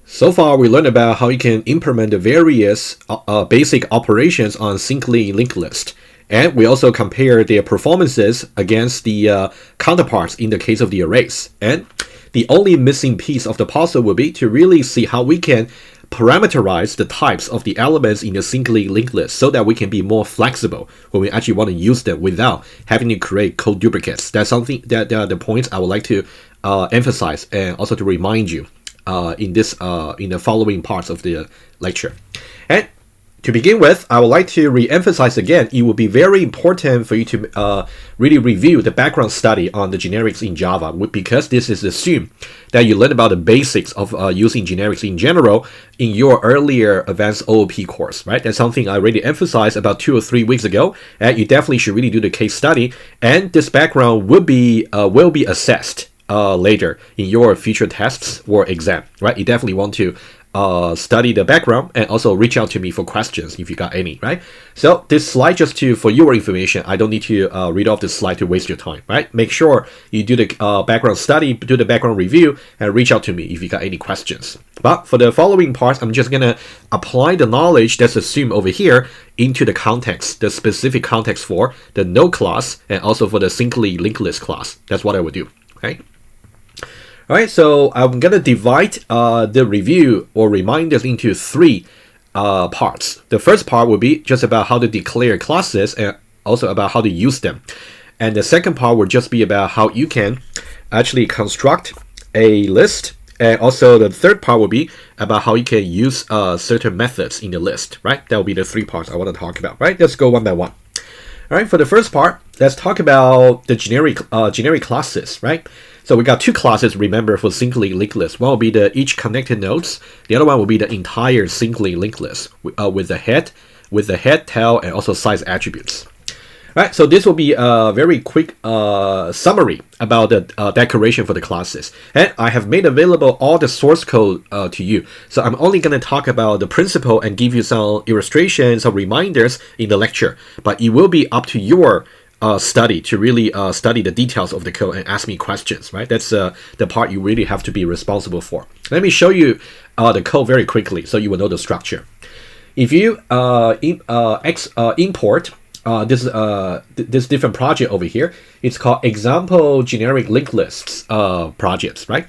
So far, we learned about how you can implement the various basic operations on simply linked list. And we also compare their performances against the counterparts in the case of the arrays. And the only missing piece of the puzzle will be to really see how we can parameterize the types of the elements in the simply linked list so that we can be more flexible when we actually want to use them without having to create code duplicates. That's something that are the points I would like to emphasize and also to remind you in the following parts of the lecture. And to begin with, I would like to re-emphasize again, it will be very important for you to really review the background study on the generics in Java, because this is assumed that you learn about the basics of using generics in general in your earlier advanced OOP course, right? That's something I already emphasized about 2 or 3 weeks ago, and you definitely should really do the case study, and this background will be assessed later in your future tests or exam, right? You definitely want to study the background and also reach out to me for questions if you got any, right? So this slide, just for your information, I don't need to read off this slide to waste your time, right? Make sure you do the background study, do the background review, and reach out to me if you got any questions. But for the following parts, I'm just gonna apply the knowledge that's assumed over here into the context, the specific context for the node class and also for the simply linked list class. That's what I would do, okay? All right, so I'm going to divide the review or reminders into 3 parts. The first part will be just about how to declare classes and also about how to use them. And the second part will just be about how you can actually construct a list. And also the third part will be about how you can use certain methods in the list, right? That will be the 3 parts I want to talk about, right? Let's go one by one. All right, for the first part, let's talk about the generic classes, right? So we got 2 classes, remember, for simply linked list. One will be the each connected nodes. The other one will be the entire simply linked list with the head, tail, and also size attributes. All right, so this will be a very quick summary about the decoration for the classes. And I have made available all the source code to you. So I'm only going to talk about the principle and give you some illustrations, some reminders in the lecture. But it will be up to your study to really study the details of the code and ask me questions, right? That's the part you really have to be responsible for. Let me show you the code very quickly so you will know the structure. If you import this different project over here, it's called example generic linked lists projects, right?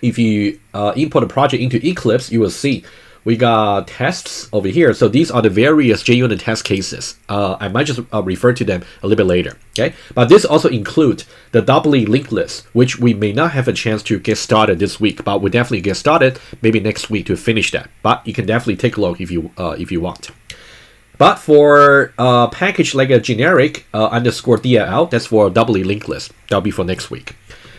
If you import a project into Eclipse, you will see we got tests over here. So these are the various JUnit test cases. I might just refer to them a little bit later, okay? But this also includes the doubly linked list, which we may not have a chance to get started this week, but we'll definitely get started maybe next week to finish that. But you can definitely take a look if you want. But for package like a generic underscore DLL, that's for a doubly linked list. That'll be for next week.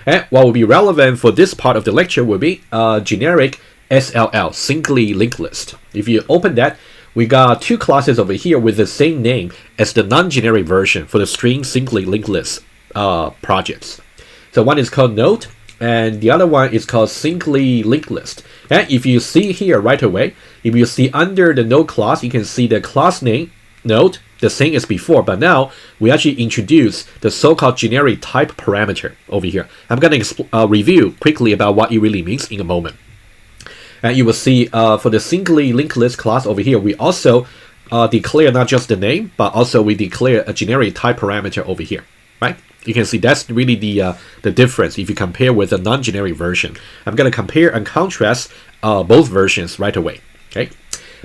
And what will be relevant for this part of the lecture will be generic SLL, simply linked list. If you open that, we got 2 classes over here with the same name as the non-generic version for the string simply linked list projects. So one is called node, and the other one is called simply linked list. And if you see here right away, if you see under the node class, you can see the class name node, the same as before, but now we actually introduce the so-called generic type parameter over here. I'm going to review quickly about what it really means in a moment. And you will see for the simply linked list class over here, we also declare not just the name, but also we declare a generic type parameter over here, right? You can see that's really the difference if you compare with the non-generic version. I'm going to compare and contrast both versions right away, okay?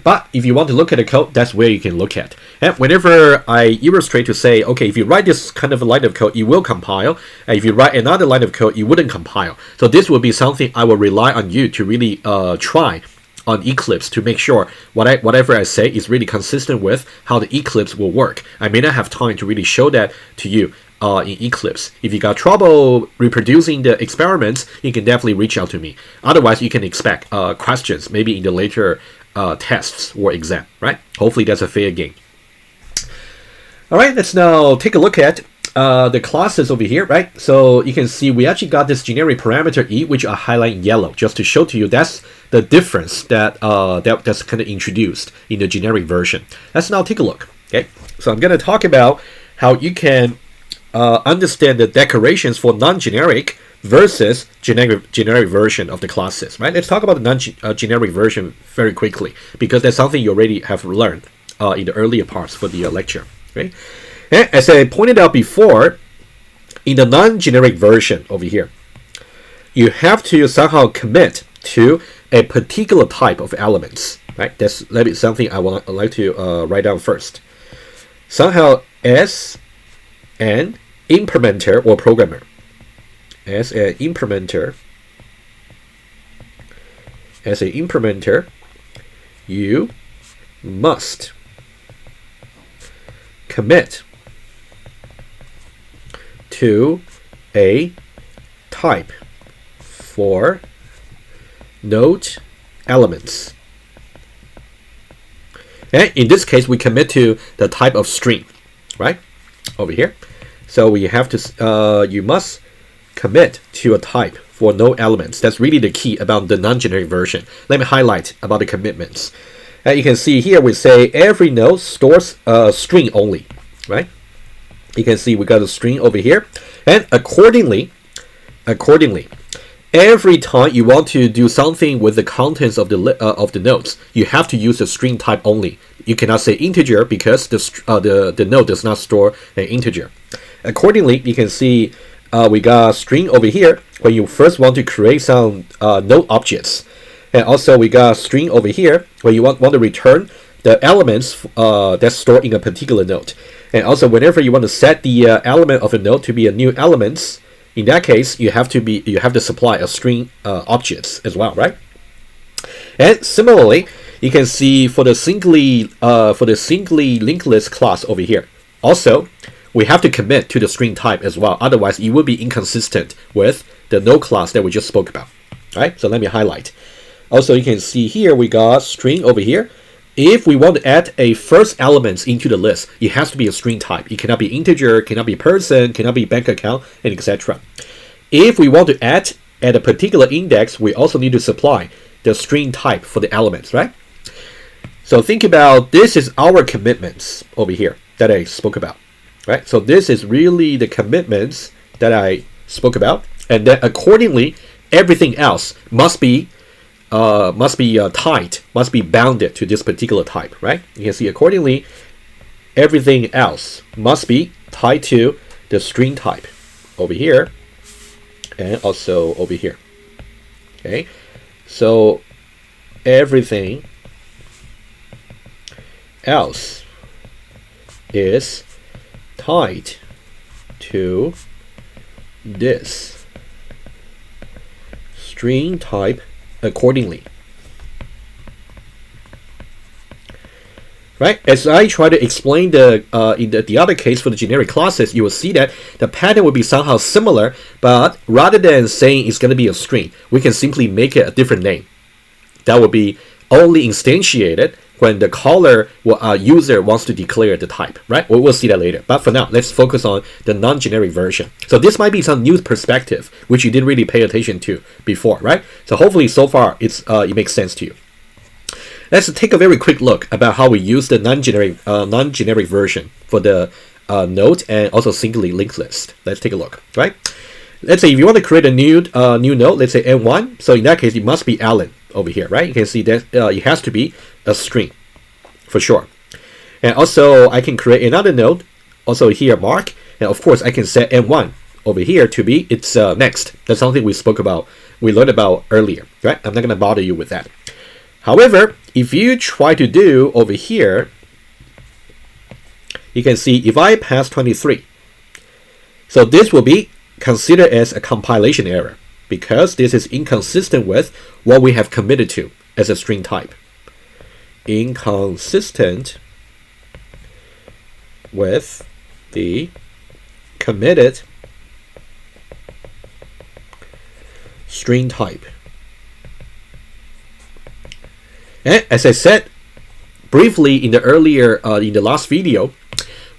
But if you want to look at the code, that's where you can look at. And whenever I illustrate to say, okay, if you write this kind of a line of code, it will compile. And if you write another line of code, it wouldn't compile. So this will be something I will rely on you to really try on Eclipse to make sure whatever I say is really consistent with how the Eclipse will work. I may not have time to really show that to you in Eclipse. If you got trouble reproducing the experiments, you can definitely reach out to me. Otherwise, you can expect questions maybe in the later tests or exam, right? Hopefully that's a fair game. All right, let's now take a look at the classes over here, right? So you can see we actually got this generic parameter E, which I highlight in yellow, just to show to you that's the difference that's kind of introduced in the generic version. Let's now take a look, okay? So I'm going to talk about how you can understand the decorations for non-generic versus generic version of the classes, right? Let's talk about the non-generic version very quickly, because that's something you already have learned in the earlier parts for the lecture. Okay? And as I pointed out before, in the non-generic version over here, you have to somehow commit to a particular type of elements, right? That's something I would like to write down first. Somehow, as an implementer or programmer, as an implementer, you must commit to a type for node elements. And in this case, we commit to the type of string, right? Over here. So we have to, you must commit to a type for node elements. That's really the key about the non-generic version. Let me highlight about the commitments. And you can see here we say every node stores a string only, right? You can see we got a string over here, and accordingly, every time you want to do something with the contents of the nodes, you have to use the string type only. You cannot say integer because the node does not store an integer. Accordingly, you can see we got a string over here when you first want to create some node objects, and also we got a string over here when you want to return the elements that's stored in a particular node. And also, whenever you want to set the element of a node to be a new elements, in that case, you have to supply a string objects as well, right? And similarly, you can see for the singly linked list class over here. Also, we have to commit to the string type as well. Otherwise, it will be inconsistent with the node class that we just spoke about, right? So let me highlight. Also, you can see here we got string over here. If we want to add a first element into the list, it has to be a string type. It cannot be integer, cannot be person, cannot be bank account, and etc. If we want to add at a particular index, we also need to supply the string type for the elements, right? So think about this is our commitments over here that I spoke about, right? So this is really the commitments that I spoke about, and then accordingly, everything else must be tied, must be bounded to this particular type, right? You can see accordingly, everything else must be tied to the string type over here and also over here. Okay, so everything else is tied to this string type accordingly, right? As I try to explain in the other case for the generic classes, you will see that the pattern will be somehow similar, but rather than saying it's going to be a string, we can simply make it a different name. That will be only instantiated when the caller user wants to declare the type, right? We'll see that later. But for now, let's focus on the non-generic version. So this might be some new perspective, which you didn't really pay attention to before, right? So hopefully so far it makes sense to you. Let's take a very quick look about how we use the non-generic version for the node and also singly linked list. Let's take a look, right? Let's say if you want to create a new node, let's say N1. So in that case, it must be Alan over here, right? You can see that it has to be a string for sure. And also I can create another node, also here Mark, and of course I can set N1 over here to be its next. That's something we learned about earlier, right? I'm not going to bother you with that. However, if you try to do over here, you can see if I pass 23, so this will be considered as a compilation error because this is inconsistent with what we have committed to as a string type. Inconsistent with the committed string type. And as I said briefly in the last video,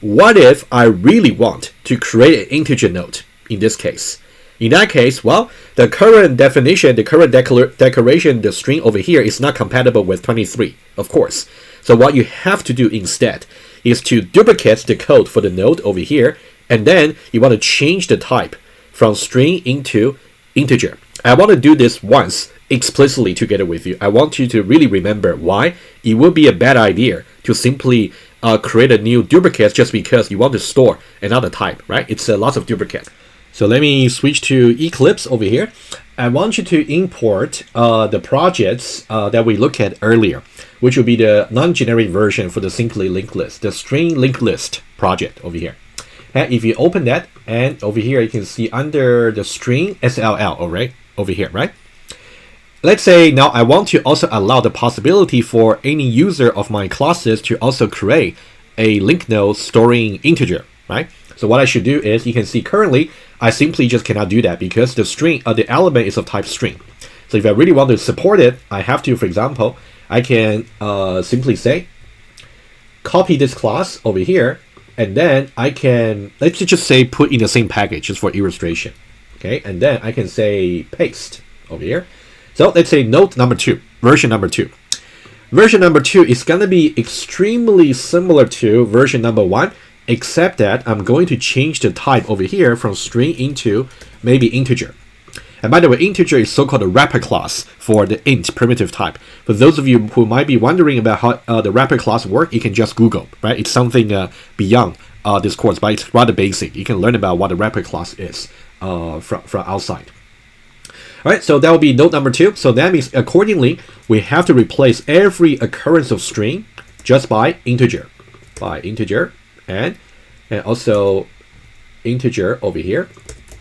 what if I really want to create an integer node in this case? In that case, well, the current definition, the current declaration, the string over here is not compatible with 23, of course. So what you have to do instead is to duplicate the code for the node over here, and then you want to change the type from string into integer. I want to do this once explicitly together with you. I want you to really remember why it would be a bad idea to simply create a new duplicate just because you want to store another type, right? It's lots of duplicate. So let me switch to Eclipse over here. I want you to import the projects that we looked at earlier, which will be the non-generic version for the simply linked list, the string linked list project over here. And if you open that, and over here you can see under the string SLL, all right, over here, right? Let's say now I want to also allow the possibility for any user of my classes to also create a linked node storing integer, right? So what I should do is, you can see currently I simply just cannot do that because the string, the element is of type string. So if I really want to support it, I have to, for example, I can simply say copy this class over here, and then I can, let's just say, put in the same package just for illustration. Okay, and then I can say paste over here. So let's say node number 2, version number 2. Version number 2 is going to be extremely similar to version number 1, except that I'm going to change the type over here from string into maybe integer. And by the way, integer is so-called a wrapper class for the int primitive type. For those of you who might be wondering about how the wrapper class work, you can just Google, right? It's something beyond this course, but it's rather basic. You can learn about what a wrapper class is from outside. All right, so that will be node number 2. So that means accordingly, we have to replace every occurrence of string just by integer, and also integer over here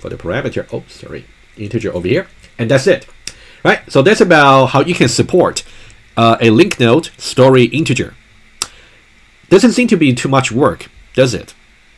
for the parameter. Oh, sorry, integer over here, and that's it. Right. So that's about how you can support a linked node storing integer. Doesn't seem to be too much work, does it?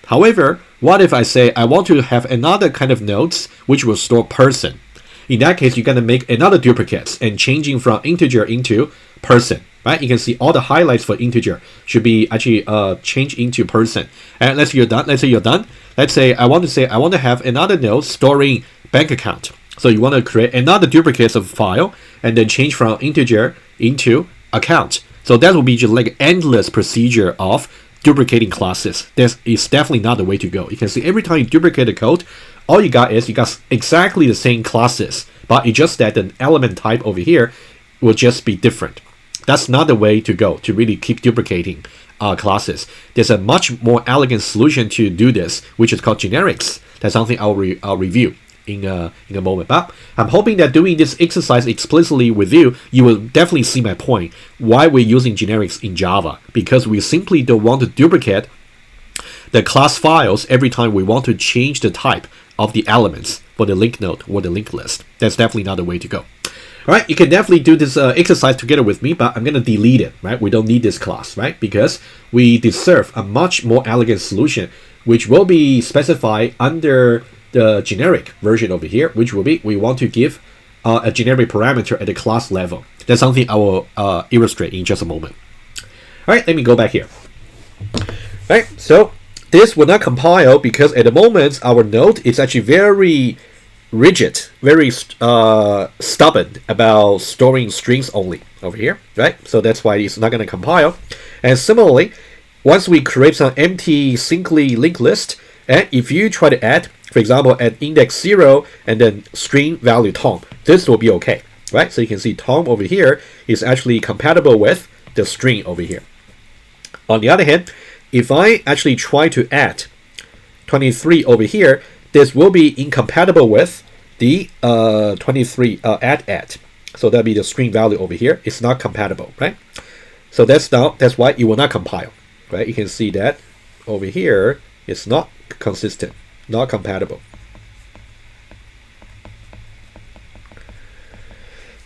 However, what if I say I want to have another kind of nodes which will store person? In that case, you're going to make another duplicate and changing from integer into person, right? You can see all the highlights for integer should be actually changed into person. And let's say you're done. Let's say I want to have another node storing bank account. So you want to create another duplicate of file and then change from integer into account. So that will be just like an endless procedure of duplicating classes. This is definitely not the way to go. You can see every time you duplicate the code, all you got exactly the same classes, but it's just that the element type over here will just be different. That's not the way to go to really keep duplicating classes. There's a much more elegant solution to do this, which is called generics. That's something I'll review in a moment. But I'm hoping that doing this exercise explicitly with you, you will definitely see my point why we're using generics in Java, because we simply don't want to duplicate the class files every time we want to change the type of the elements for the linked node or the linked list. That's definitely not the way to go. All right, you can definitely do this exercise together with me, but I'm going to delete it, right? We don't need this class, right? Because we deserve a much more elegant solution, which will be specified under the generic version over here, which will be, we want to give a generic parameter at the class level. That's something I will illustrate in just a moment. All right, let me go back here. All right, so this will not compile because at the moment our node is actually very rigid, very stubborn about storing strings only over here, right? So that's why it's not going to compile. And similarly, once we create some empty simply linked list, and if you try to add, for example, at index 0 and then string value Tom, this will be okay, right? So you can see Tom over here is actually compatible with the string over here. On the other hand, if I actually try to add 23 over here, this will be incompatible with the 23 add. So that'll be the string value over here. It's not compatible, right? So that's why it will not compile, right? You can see that over here it's not consistent, not compatible,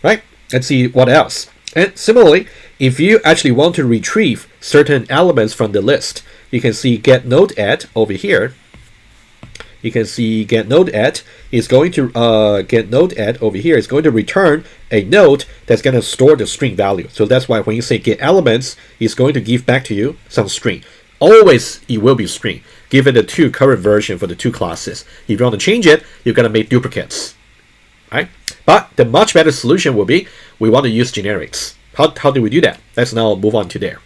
right? Let's see what else. And similarly, if you actually want to retrieve certain elements from the list, you can see get node add over here. You can see get node add is going to over here is going to return a node that's going to store the string value. So that's why when you say get elements, it's going to give back to you some string. Always it will be string, given the two current version for the two classes. If you want to change it, you're going to make duplicates, right? But the much better solution will be we want to use generics. How do we do that? Let's now move on to there.